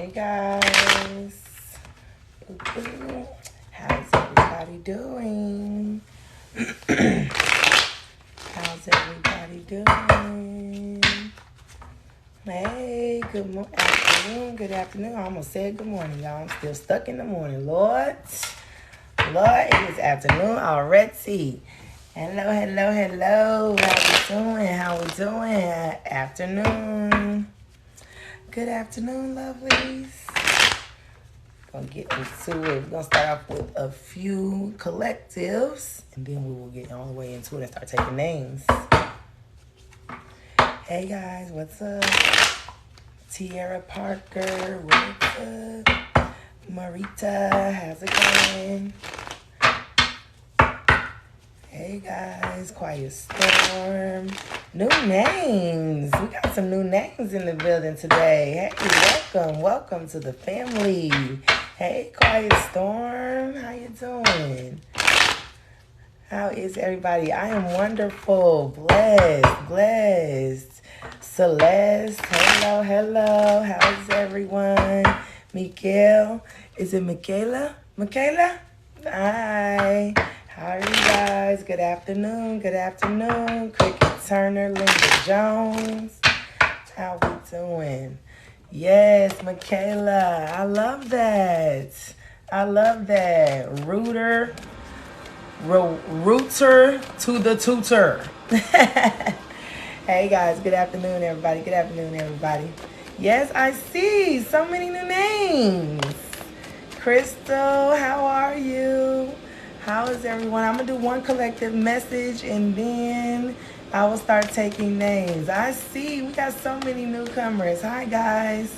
Hey guys, how's everybody doing? How's everybody doing? Hey, afternoon, good afternoon. I almost said good morning, y'all. I'm still stuck in the morning. Lord, it is afternoon already. Hello. How we doing? Afternoon. Good afternoon, lovelies. Gonna get into it. We're gonna start off with a few collectives, and then we will get all the way into it and start taking names. Hey guys, what's up? Tiara Parker, what's up? Marita, how's it going? Hey guys, Quiet Storm. New names. We got some new names in the building today. Hey, welcome to the family. Hey, Quiet Storm, how you doing? How is everybody? I am wonderful, blessed. Celeste, hello. How's everyone? Miguel, is it Michaela? Hi. How are you guys? Good afternoon. Cricket Turner, Linda Jones. How we doing? Yes, Michaela. I love that. Rooter to the tutor. Hey guys, good afternoon, everybody. Yes, I see so many new names. Crystal, how are you? How is everyone? I'm going to do one collective message and then I will start taking names. I see we got so many newcomers. Hi, guys.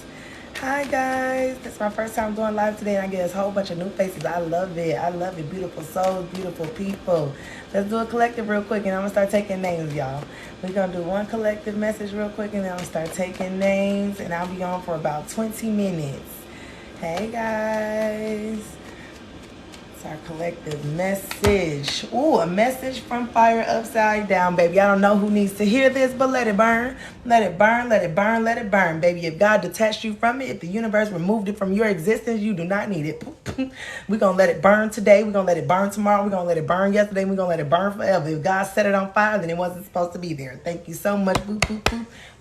This is my first time doing live today and I get a whole bunch of new faces. I love it. Beautiful souls, beautiful people. Let's do a collective real quick and I'm going to start taking names, y'all. We're going to do one collective message real quick and then I'll start taking names and I'll be on for about 20 minutes. Hey, guys. Our collective message. Ooh, a message from fire upside down, baby. I don't know who needs to hear this, but let it burn. Let it burn, baby. If God detached you from it, if the universe removed it from your existence, you do not need it. We're going to let it burn today. We're going to let it burn tomorrow. We're going to let it burn yesterday. We're going to let it burn forever. If God set it on fire, then it wasn't supposed to be there. Thank you so much.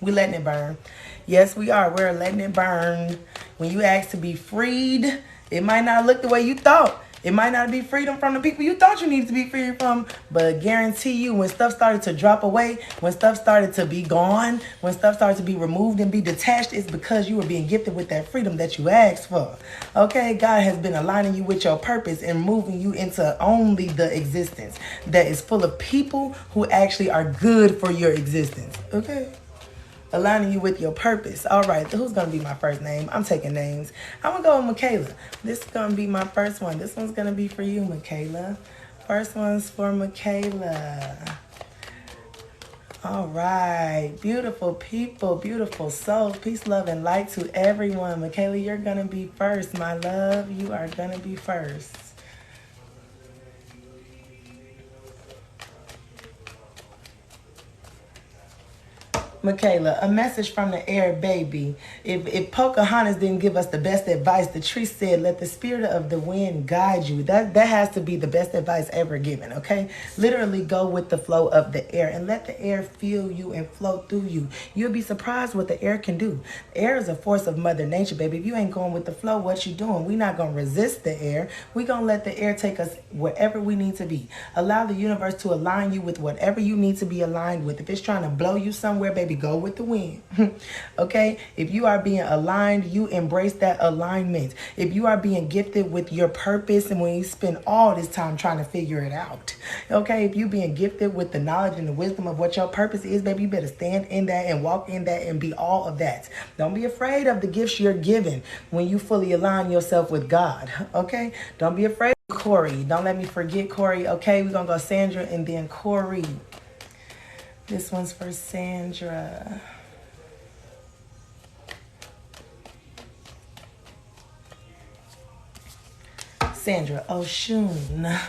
We're letting it burn. Yes, we are. We're letting it burn. When you ask to be freed, it might not look the way you thought. It might not be freedom from the people you thought you needed to be free from, but I guarantee you when stuff started to drop away, when stuff started to be gone, when stuff started to be removed and be detached, it's because you were being gifted with that freedom that you asked for. Okay, God has been aligning you with your purpose and moving you into only the existence that is full of people who actually are good for your existence. Okay? Aligning you with your purpose. All right, who's going to be my first name? I'm taking names. I'm going to go with Michaela. This is going to be my first one. This one's going to be for you, Michaela. First one's for Michaela. All right. Beautiful people, beautiful souls. Peace, love, and light to everyone. Michaela, you're going to be first, my love. You are going to be first. Michaela, a message from the air, baby. If Pocahontas didn't give us the best advice, the tree said, let the spirit of the wind guide you. That has to be the best advice ever given, okay? Literally go with the flow of the air and let the air feel you and flow through you. You'll be surprised what the air can do. Air is a force of Mother Nature, baby. If you ain't going with the flow, what you doing? We're not going to resist the air. We're going to let the air take us wherever we need to be. Allow the universe to align you with whatever you need to be aligned with. If it's trying to blow you somewhere, baby, go with the wind. Okay? If you are being aligned, you embrace that alignment. If you are being gifted with your purpose and when you spend all this time trying to figure it out, okay? If you being gifted with the knowledge and the wisdom of what your purpose is, baby, you better stand in that and walk in that and be all of that. Don't be afraid of the gifts you're given when you fully align yourself with God, okay? Don't be afraid of Corey. Don't let me forget Corey, okay? We're going to go Sandra and then Corey. This one's for Sandra. Sandra Oshun,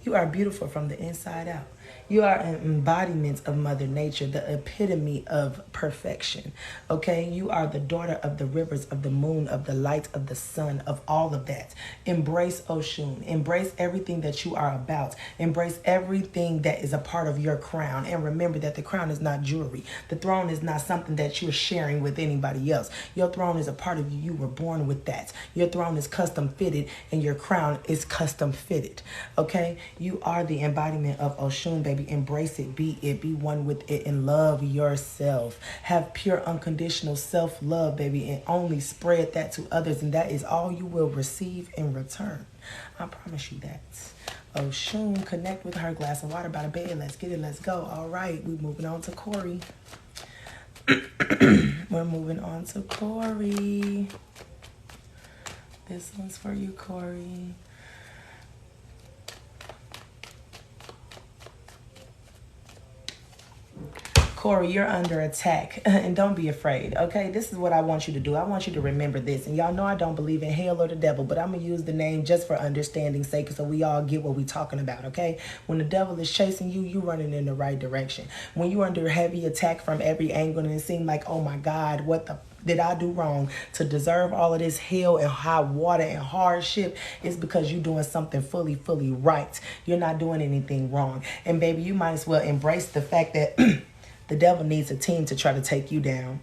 you are beautiful from the inside out. You are an embodiment of Mother Nature, the epitome of perfection. Okay? You are the daughter of the rivers, of the moon, of the light, of the sun, of all of that. Embrace Oshun. Embrace everything that you are about. Embrace everything that is a part of your crown. And remember that the crown is not jewelry. The throne is not something that you're sharing with anybody else. Your throne is a part of you. You were born with that. Your throne is custom fitted and your crown is custom fitted. Okay? You are the embodiment of Oshun, baby. Embrace it, be one with it, and love yourself. Have pure unconditional self-love, baby, and only spread that to others, and that is all you will receive in return. I promise you that. Oshun, connect with her. Glass of water by the bed. Let's get it. Let's go. All right, we're moving on to Corey. We're moving on to Corey. This one's for you, Corey. Corey, you're under attack, and don't be afraid, okay? This is what I want you to do. I want you to remember this, and y'all know I don't believe in hell or the devil, but I'm going to use the name just for understanding's sake so we all get what we're talking about, okay? When the devil is chasing you, you're running in the right direction. When you're under heavy attack from every angle and it seems like, oh my God, what the did I do wrong to deserve all of this hell and hot water and hardship? It's because you're doing something fully right. You're not doing anything wrong. And baby, you might as well embrace the fact that the devil needs a team to try to take you down.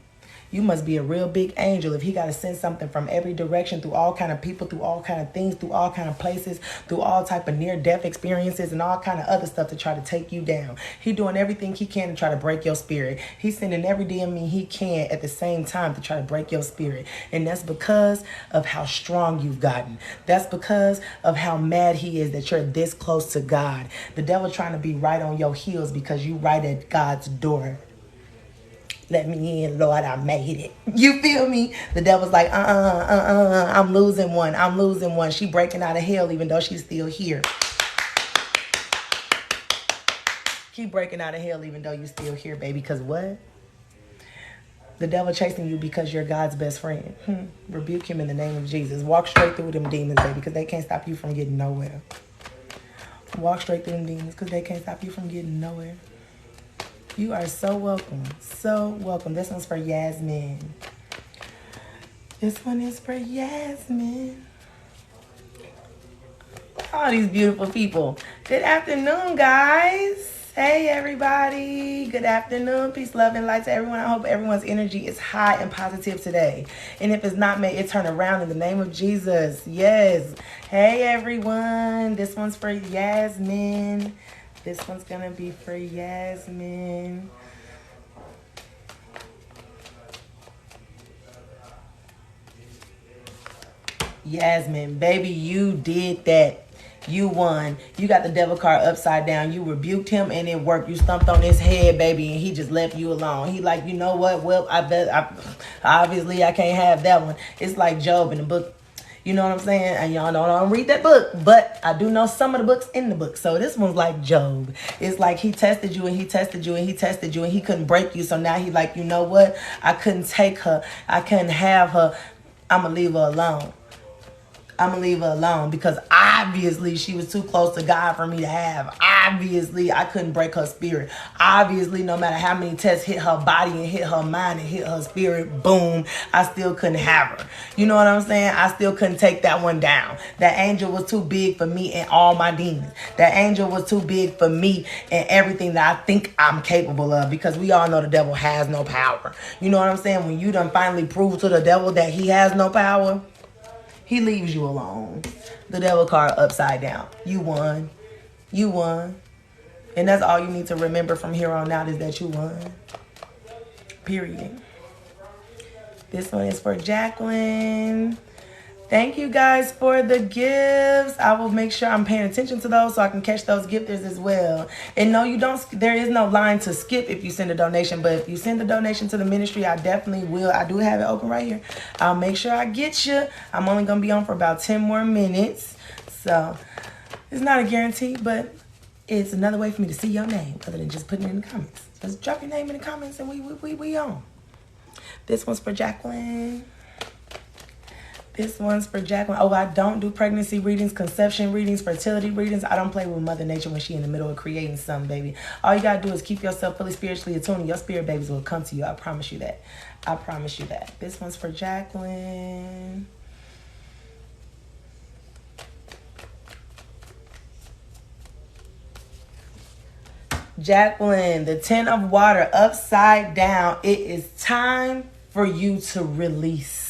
You must be a real big angel if he got to send something from every direction, through all kind of people, through all kind of things, through all kind of places, through all type of near-death experiences and all kind of other stuff to try to take you down. He doing everything he can to try to break your spirit. He's sending every DME he can at the same time to try to break your spirit. And that's because of how strong you've gotten. That's because of how mad he is that you're this close to God. The devil trying to be right on your heels because you right at God's door. Let me in, Lord, I made it. You feel me? The devil's like, I'm losing one. I'm losing one. She breaking out of hell even though she's still here. Keep breaking out of hell even though you're still here, baby. Because what? The devil chasing you because you're God's best friend. Rebuke him in the name of Jesus. Walk straight through them demons, baby, because they can't stop you from getting nowhere. Walk straight through them demons because they can't stop you from getting nowhere. You are so welcome. So welcome. This one's for Yasmin. This one is for Yasmin. All these beautiful people. Good afternoon, guys. Hey, everybody. Good afternoon. Peace, love, and light to everyone. I hope everyone's energy is high and positive today. And if it's not, may it turn around in the name of Jesus. Yes. Hey, everyone. This one's for Yasmin. This one's going to be for Yasmin. Yasmin, baby, you did that. You won. You got the devil card upside down. You rebuked him and it worked. You stumped on his head, baby, and he just left you alone. He like, you know what? Well, obviously I can't have that one. It's like Job in the book. You know what I'm saying? And y'all know I don't read that book, but I do know some of the books in the book. So this one's like Job. It's like he tested you and he tested you and he tested you and he couldn't break you. So now he like, you know what? I couldn't take her. I couldn't have her. I'm going to leave her alone. I'm going to leave her alone because obviously she was too close to God for me to have. Obviously, I couldn't break her spirit. Obviously, no matter how many tests hit her body and hit her mind and hit her spirit, boom, I still couldn't have her. You know what I'm saying? I still couldn't take that one down. That angel was too big for me and all my demons. That angel was too big for me and everything that I think I'm capable of, because we all know the devil has no power. You know what I'm saying? When you done finally prove to the devil that he has no power, he leaves you alone. The devil card upside down. You won. You won. And that's all you need to remember from here on out is that you won. Period. This one is for Jacqueline. Thank you guys for the gifts. I will make sure I'm paying attention to those so I can catch those gifters as well. And no, you don't. There is no line to skip if you send a donation. But if you send a donation to the ministry, I definitely will. I do have it open right here. I'll make sure I get you. I'm only going to be on for about 10 more minutes. So it's not a guarantee, but it's another way for me to see your name other than just putting it in the comments. Just drop your name in the comments and we on. This one's for Jacqueline. This one's for Jacqueline. Oh, I don't do pregnancy readings, conception readings, fertility readings. I don't play with Mother Nature when she in the middle of creating something, baby. All you got to do is keep yourself fully spiritually attuned, and your spirit babies will come to you. I promise you that. I promise you that. This one's for Jacqueline. Jacqueline, the 10 of water upside down. It is time for you to release.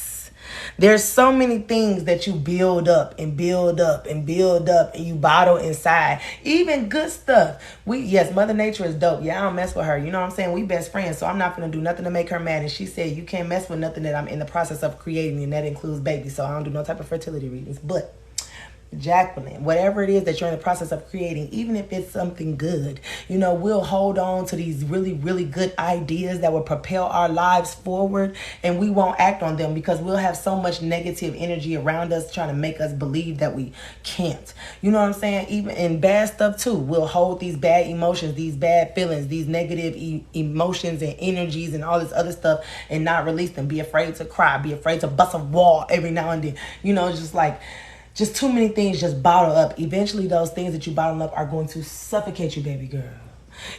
There's so many things that you build up and build up and build up and you bottle inside. Even good stuff. Yes, Mother Nature is dope. Yeah, I don't mess with her. You know what I'm saying? We best friends, so I'm not going to do nothing to make her mad. And she said, you can't mess with nothing that I'm in the process of creating, and that includes babies. So I don't do no type of fertility readings. But Jacqueline, whatever it is that you're in the process of creating, even if it's something good, you know, we'll hold on to these really, really good ideas that will propel our lives forward, and we won't act on them because we'll have so much negative energy around us trying to make us believe that we can't. You know what I'm saying? Even in bad stuff too, we'll hold these bad emotions, these bad feelings, these negative emotions and energies and all this other stuff and not release them. Be afraid to cry, be afraid to bust a wall every now and then. You know, just too many things just bottle up. Eventually, those things that you bottle up are going to suffocate you, baby girl.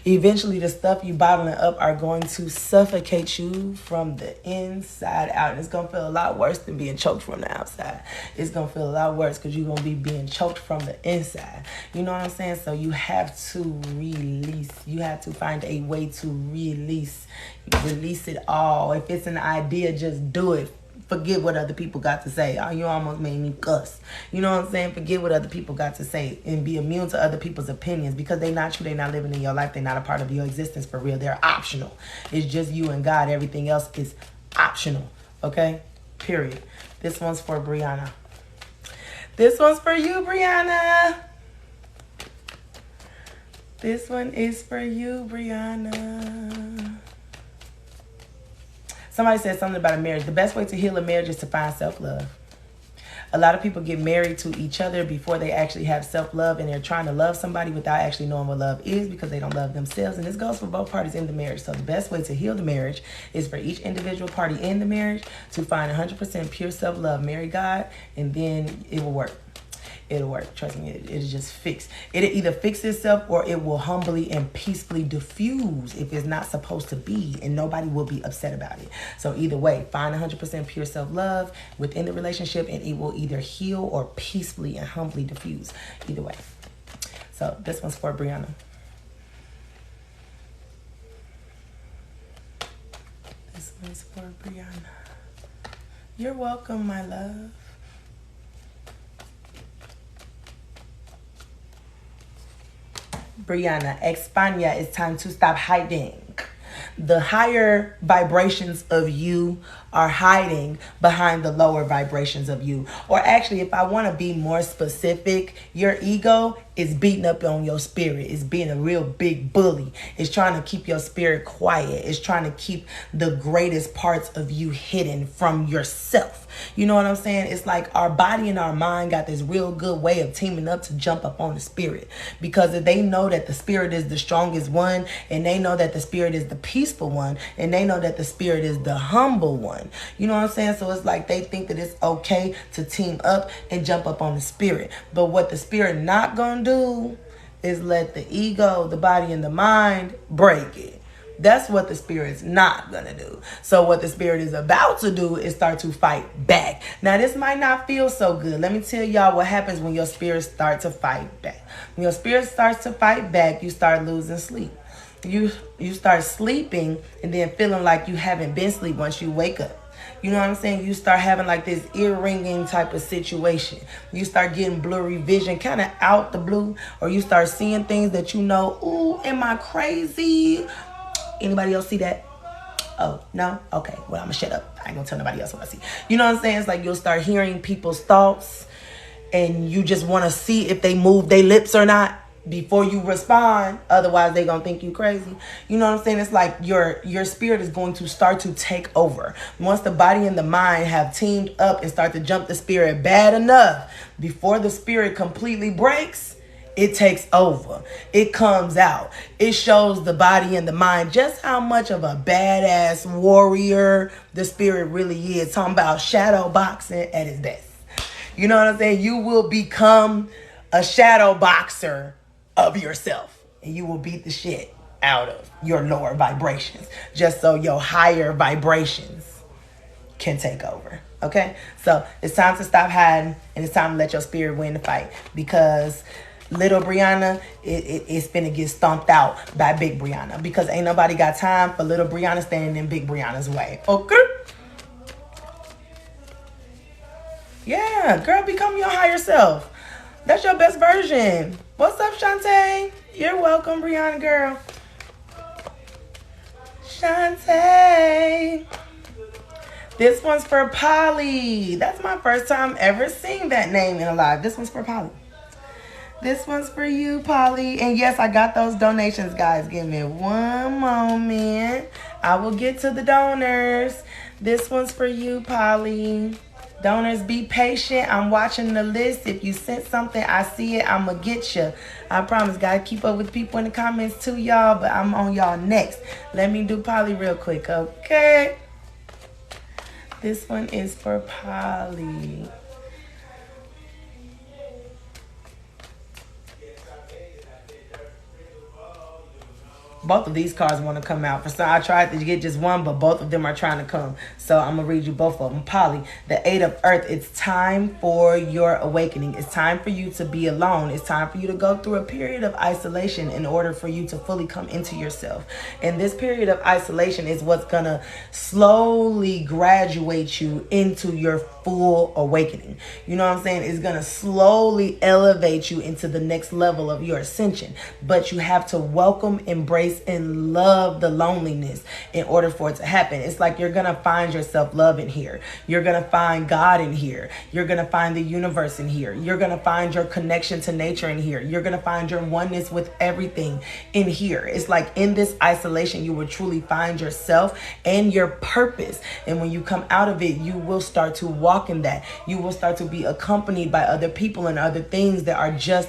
Eventually, the stuff you bottling up are going to suffocate you from the inside out. And it's going to feel a lot worse than being choked from the outside. It's going to feel a lot worse because you're going to be being choked from the inside. You know what I'm saying? So you have to release. You have to find a way to release. Release it all. If it's an idea, just do it. Forget what other people got to say. Oh, you almost made me cuss. You know what I'm saying? Forget what other people got to say and be immune to other people's opinions because they're not you. They're not living in your life. They're not a part of your existence for real. They're optional. It's just you and God. Everything else is optional. Okay? Period. This one's for Brianna. This one's for you, Brianna. This one is for you, Brianna. Somebody said something about a marriage. The best way to heal a marriage is to find self-love. A lot of people get married to each other before they actually have self-love, and they're trying to love somebody without actually knowing what love is because they don't love themselves. And this goes for both parties in the marriage. So the best way to heal the marriage is for each individual party in the marriage to find 100% pure self-love. Marry God, and then it will work. It'll work. Trust me, it'll just fix. It'll either fix itself or it will humbly and peacefully diffuse if it's not supposed to be, and nobody will be upset about it. So either way, find 100% pure self-love within the relationship, and it will either heal or peacefully and humbly diffuse. Either way. So this one's for Brianna. This one's for Brianna. You're welcome, my love. Brianna, España, it's time to stop hiding. The higher vibrations of you are hiding behind the lower vibrations of you. Or actually, if I want to be more specific, your ego is beating up on your spirit. It's being a real big bully. It's trying to keep your spirit quiet. It's trying to keep the greatest parts of you hidden from yourself. You know what I'm saying? It's like our body and our mind got this real good way of teaming up to jump up on the spirit, because they know that the spirit is the strongest one, and they know that the spirit is the peaceful one, and they know that the spirit is the humble one. You know what I'm saying? So it's like they think that it's okay to team up and jump up on the spirit. But what the spirit not gonna do is let the ego, the body, and the mind break it. That's what the spirit's not gonna do. So what the spirit is about to do is start to fight back. Now this might not feel so good. Let me tell y'all what happens when your spirit starts to fight back. When your spirit starts to fight back, you start losing sleep. You start sleeping and then feeling like you haven't been asleep once you wake up. You know what I'm saying? You start having like this ear-ringing type of situation. You start getting blurry vision kind of out the blue, or you start seeing things that you know, ooh, am I crazy? Anybody else see that? Oh, no? Okay, well, I'm gonna shut up. I ain't gonna tell nobody else what I see. You know what I'm saying? It's like you'll start hearing people's thoughts, and you just want to see if they move their lips or not before you respond. Otherwise, they gonna think you crazy. You know what I'm saying? It's like your spirit is going to start to take over. Once the body and the mind have teamed up and start to jump the spirit bad enough, before the spirit completely breaks, It takes over. It comes out. It shows the body and the mind just how much of a badass warrior the spirit really is. Talking about shadow boxing at its best. You know what I'm saying? You will become a shadow boxer of yourself. And you will beat the shit out of your lower vibrations. Just so your higher vibrations can take over. Okay? So it's time to stop hiding. And it's time to let your spirit win the fight. Because little Brianna, it's finna get stomped out by big Brianna. Because ain't nobody got time for little Brianna standing in big Brianna's way. Okay? Yeah, girl, become your higher self. That's your best version. What's up, Shantae? You're welcome, Brianna girl. Shantae. This one's for Polly. That's my first time ever seeing that name in a live. This one's for Polly. This one's for you, Polly. And yes, I got those donations, guys. Give me one moment. I will get to the donors. This one's for you, Polly. Donors, be patient. I'm watching the list. If you sent something, I see it. I'm going to get you. I promise. Got to keep up with people in the comments too, y'all. But I'm on y'all next. Let me do Polly real quick, okay? This one is for Polly. Both of these cards want to come out. For some, I tried to get just one, but both of them are trying to come. So I'm going to read you both of them. Polly, the 8 of Earth. It's time for your awakening. It's time for you to be alone. It's time for you to go through a period of isolation in order for you to fully come into yourself. And this period of isolation is what's going to slowly graduate you into your full awakening. You know what I'm saying? It's going to slowly elevate you into the next level of your ascension. But you have to welcome, embrace, and love the loneliness in order for it to happen. It's like you're going to find yourself love in here. You're going to find God in here. You're going to find the universe in here. You're going to find your connection to nature in here. You're going to find your oneness with everything in here. It's like in this isolation, you will truly find yourself and your purpose. And when you come out of it, you will start to walk in that. You will start to be accompanied by other people and other things that are just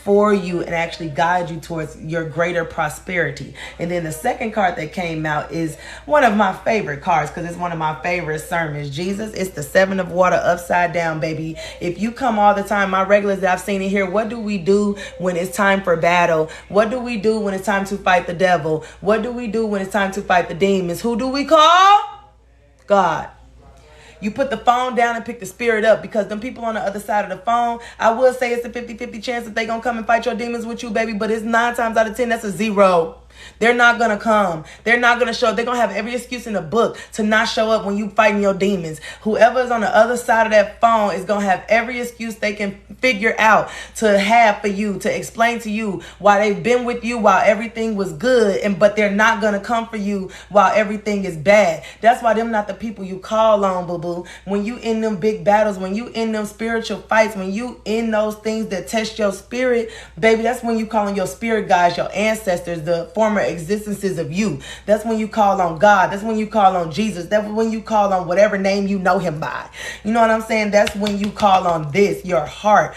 for you and actually guide you towards your greater prosperity. And then the second card that came out is one of my favorite cards because it's one of my favorite sermons. Jesus, it's the 7 of water upside down, baby. If you come all the time, my regulars that I've seen in here, what do we do when it's time for battle? What do we do when it's time to fight the devil? What do we do when it's time to fight the demons? Who do we call? God. You put the phone down and pick the spirit up because them people on the other side of the phone, I will say it's a 50-50 chance that they going to come and fight your demons with you, baby. But it's 9 times out of 10, that's a 0. They're not going to come. They're not going to show up. They're going to have every excuse in the book to not show up when you fighting your demons. Whoever is on the other side of that phone is going to have every excuse they can figure out to have for you, to explain to you why they've been with you while everything was good, but they're not going to come for you while everything is bad. That's why them not the people you call on, boo-boo. When you in them big battles, when you in them spiritual fights, when you in those things that test your spirit, baby, that's when you call on your spirit guides, your ancestors, the former existences of you. That's when you call on God. That's when you call on Jesus. That's when you call on whatever name you know him by. You know what I'm saying? That's when you call on this, your heart,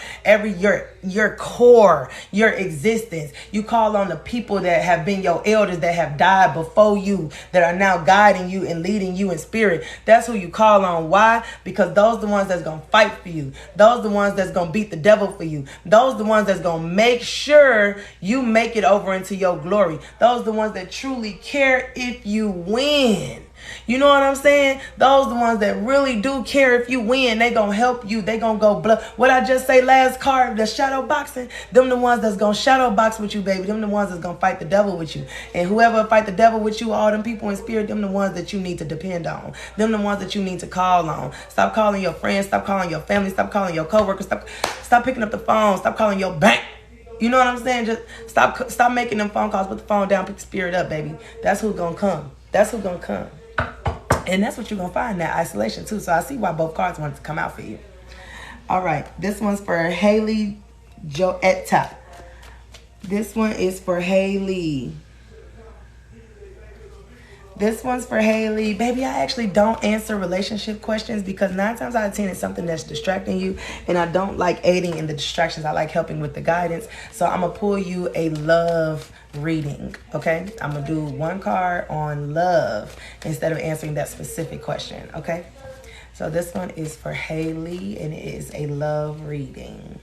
your core, your existence. You call on the people that have been your elders, that have died before you, that are now guiding you and leading you in spirit. That's who you call on. Why? Because those are the ones that's going to fight for you. Those are the ones that's going to beat the devil for you. Those are the ones that's going to make sure you make it over into your glory. Those are the ones that truly care if you win. You know what I'm saying? Those are the ones that really do care if you win. They gonna help you. They gonna go blood. What I just say last card, the shadow boxing, them the ones that's gonna shadow box with you, baby. Them the ones that's gonna fight the devil with you. And whoever fight the devil with you, all them people in spirit, them the ones that you need to depend on. Them the ones that you need to call on. Stop calling your friends. Stop calling your family. Stop calling your coworkers. Stop picking up the phone. Stop calling your bank. You know what I'm saying? Just stop making them phone calls. Put the phone down. Pick the spirit up, baby. That's who's gonna come. That's who's gonna come. And that's what you're going to find in that isolation, too. So I see why both cards wanted to come out for you. All right. This one's for Haley Joetta. This one is for Haley. This one's for Haley. Baby, I actually don't answer relationship questions because 9 times out of 10 it's something that's distracting you. And I don't like aiding in the distractions. I like helping with the guidance. So I'm going to pull you a love reading, okay? I'm going to do one card on love instead of answering that specific question, okay? So this one is for Haley and it is a love reading.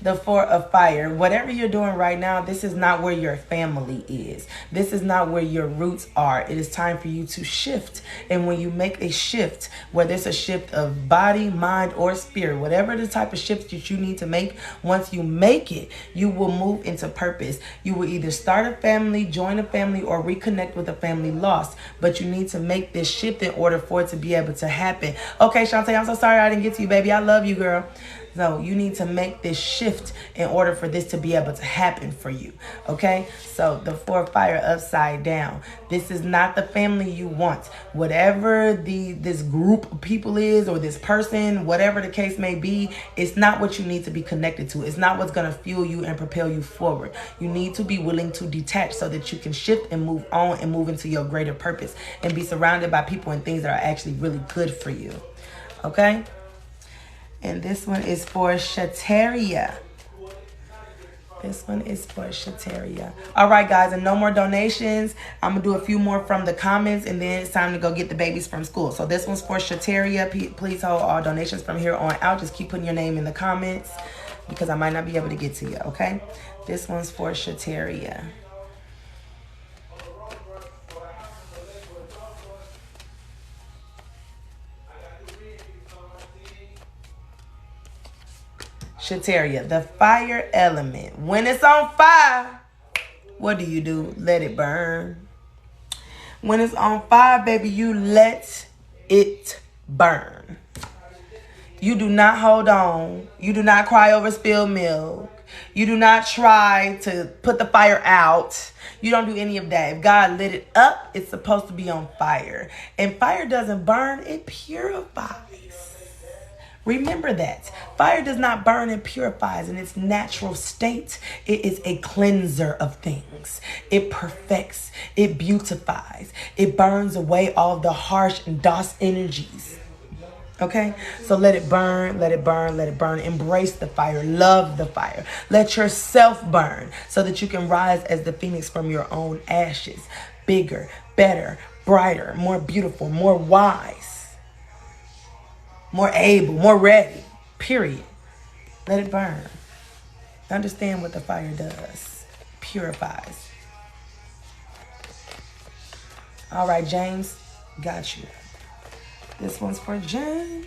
The Four of Fire. Whatever you're doing right now, this is not where your family is. This is not where your roots are. It is time for you to shift. And when you make a shift, whether it's a shift of body, mind, or spirit, whatever the type of shift that you need to make, once you make it, you will move into purpose. You will either start a family, join a family, or reconnect with a family lost. But you need to make this shift in order for it to be able to happen. Okay, Shantae, I'm so sorry I didn't get to you, baby. I love you, girl. So you need to make this shift in order for this to be able to happen for you. Okay? So the Four of Fire upside down. This is not the family you want. Whatever this group of people is or this person, whatever the case may be, it's not what you need to be connected to. It's not what's going to fuel you and propel you forward. You need to be willing to detach so that you can shift and move on and move into your greater purpose and be surrounded by people and things that are actually really good for you. Okay? And this one is for Shataria. This one is for Shataria. All right, guys, and no more donations. I'm going to do a few more from the comments, and then it's time to go get the babies from school. So this one's for Shataria. Please hold all donations from here on out. Just keep putting your name in the comments because I might not be able to get to you, okay? This one's for Shataria. Shataria, the fire element. When it's on fire, what do? Let it burn. When it's on fire, baby, you let it burn. You do not hold on. You do not cry over spilled milk. You do not try to put the fire out. You don't do any of that. If God lit it up, it's supposed to be on fire. And fire doesn't burn, it purifies. Remember that. Fire does not burn, and purifies in its natural state. It is a cleanser of things. It perfects. It beautifies. It burns away all the harsh and DOS energies. Okay? So let it burn, let it burn, let it burn. Embrace the fire. Love the fire. Let yourself burn so that you can rise as the phoenix from your own ashes. Bigger, better, brighter, more beautiful, more wise. More able, more ready, period. Let it burn. Understand what the fire does. Purifies. All right, James, got you. This one's for James.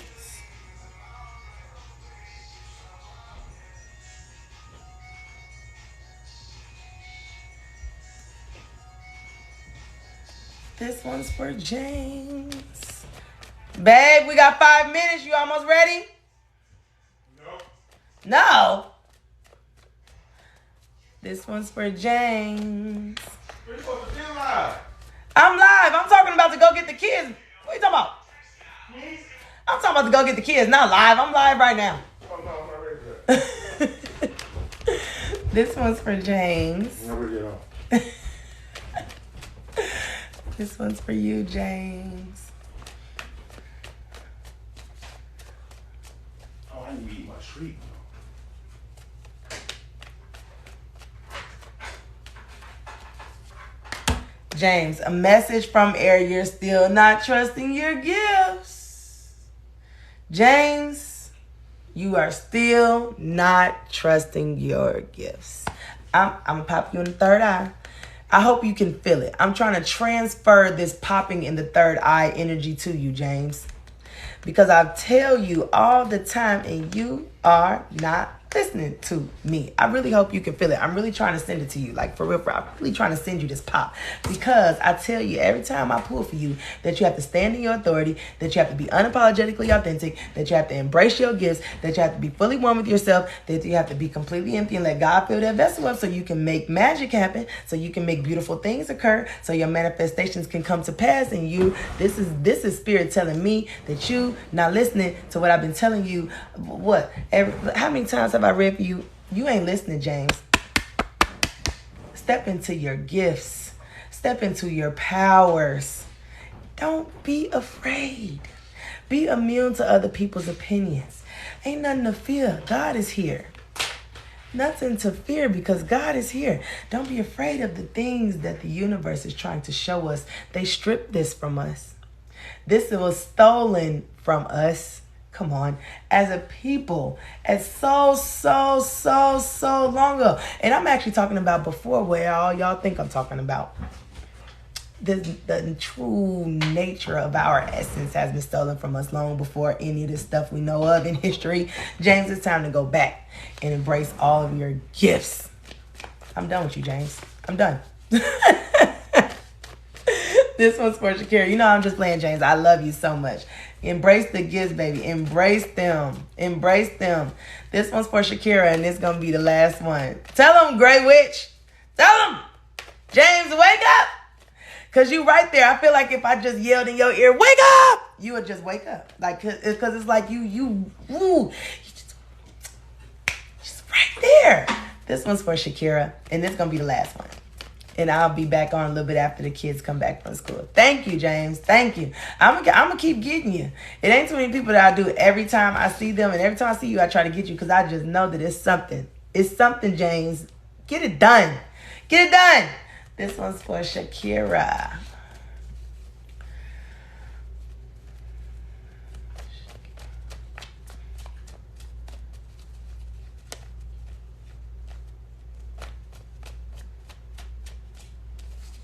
This one's for James. Babe, we got 5 minutes. You almost ready? No. This one's for James. You're supposed to be live. I'm live. I'm talking about to go get the kids. What are you talking about? I'm talking about to go get the kids. Not live. I'm live right now. Oh, no, I'm not ready for that. This one's for James. Never get on. This one's for you, James. I need to eat my treat. James, a message from air. You're still not trusting your gifts. James, you are still not trusting your gifts. I'm going to pop you in the third eye. I hope you can feel it. I'm trying to transfer this popping in the third eye energy to you, James. Because I tell you all the time, and you are not listening to me. I really hope you can feel it. I'm really trying to send it to you. Like, for real, I'm really trying to send you this pop. Because I tell you, every time I pull for you, that you have to stand in your authority, that you have to be unapologetically authentic, that you have to embrace your gifts, that you have to be fully one with yourself, that you have to be completely empty and let God fill that vessel up so you can make magic happen, so you can make beautiful things occur, so your manifestations can come to pass. And you, this is spirit telling me that you not listening to what I've been telling you. What? How many times have I read for you? You ain't listening, James. Step into your gifts. Step into your powers. Don't be afraid. Be immune to other people's opinions. Ain't nothing to fear. God is here. Nothing to fear because God is here. Don't be afraid of the things that the universe is trying to show us. They stripped this from us. This was stolen from us. Come on, as a people, as so long ago. And I'm actually talking about before where all y'all think I'm talking about. The true nature of our essence has been stolen from us long before any of this stuff we know of in history. James, it's time to go back and embrace all of your gifts. I'm done with you, James. I'm done. This one's for Shakira. You know I'm just playing, James. I love you so much. Embrace the gifts, baby. Embrace them. Embrace them. This one's for Shakira, and it's going to be the last one. Tell them, Grey Witch. Tell them. James, wake up. Because you right there. I feel like if I just yelled in your ear, wake up, you would just wake up. Like, because it's like you just right there. This one's for Shakira, and this is going to be the last one. And I'll be back on a little bit after the kids come back from school. Thank you, James. Thank you. I'm gonna keep getting you. It ain't too many people that I do every time I see them. And every time I see you, I try to get you because I just know that it's something. It's something, James. Get it done. Get it done. This one's for Shakira.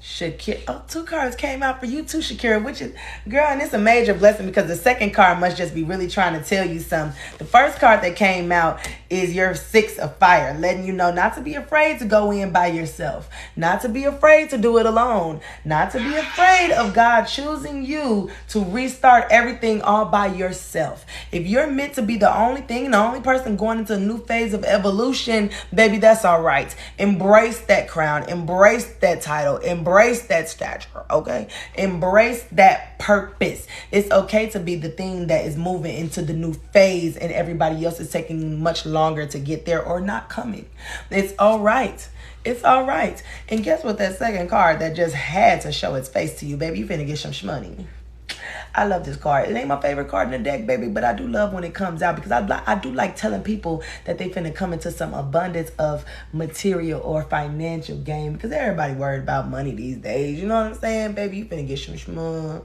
Shakira. Oh, 2 cards came out for you too, Shakira, which is, girl, and it's a major blessing because the second card must just be really trying to tell you something. The first card that came out is your 6 of fire, letting you know not to be afraid to go in by yourself, not to be afraid to do it alone, not to be afraid of God choosing you to restart everything all by yourself. If you're meant to be the only thing, the only person going into a new phase of evolution, baby, that's all right. Embrace that crown, embrace that title, embrace that stature, okay? Embrace that purpose. It's okay to be the thing that is moving into the new phase and everybody else is taking much longer to get there or not coming. It's all right. It's all right. And guess what? That second card that just had to show its face to you, baby, you finna get some shmoney. I love this card. It ain't my favorite card in the deck, baby, but I do love when it comes out because I do like telling people that they finna come into some abundance of material or financial gain because everybody worried about money these days. You know what I'm saying, baby? You finna get some money.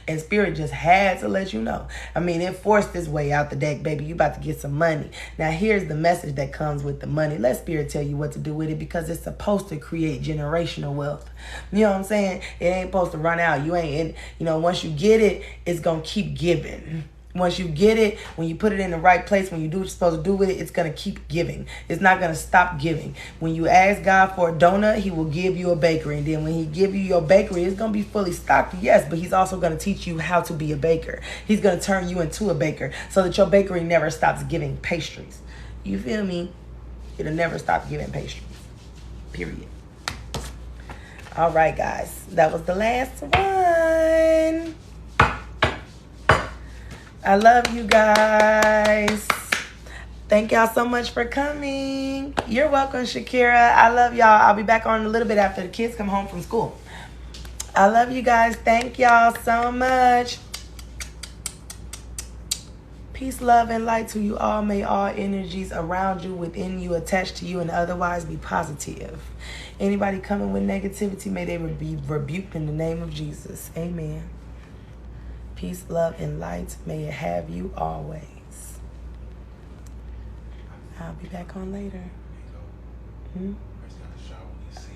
And Spirit just had to let you know. I mean, it forced its way out the deck, baby. You about to get some money. Now, here's the message that comes with the money. Let Spirit tell you what to do with it because it's supposed to create generational wealth. You know what I'm saying? It ain't supposed to run out. Once you get it, it's going to keep giving. Once you get it, when you put it in the right place, when you do what you're supposed to do with it, it's going to keep giving. It's not going to stop giving. When you ask God for a donut, he will give you a bakery. And then when he give you your bakery, it's going to be fully stocked, yes, but he's also going to teach you how to be a baker. He's going to turn you into a baker so that your bakery never stops giving pastries. You feel me? It'll never stop giving pastries. Period. All right, guys. That was the last one. I love you guys. Thank y'all so much for coming. You're welcome, Shakira. I love y'all. I'll be back on a little bit after the kids come home from school. I love you guys. Thank y'all so much. Peace, love, and light to you all. May all energies around you, within you, attached to you, and otherwise be positive. Anybody coming with negativity, may they be rebuked in the name of Jesus. Amen. Peace, love, and light. May it have you always. I'll be back on later.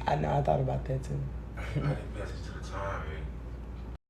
I know, I thought about that too.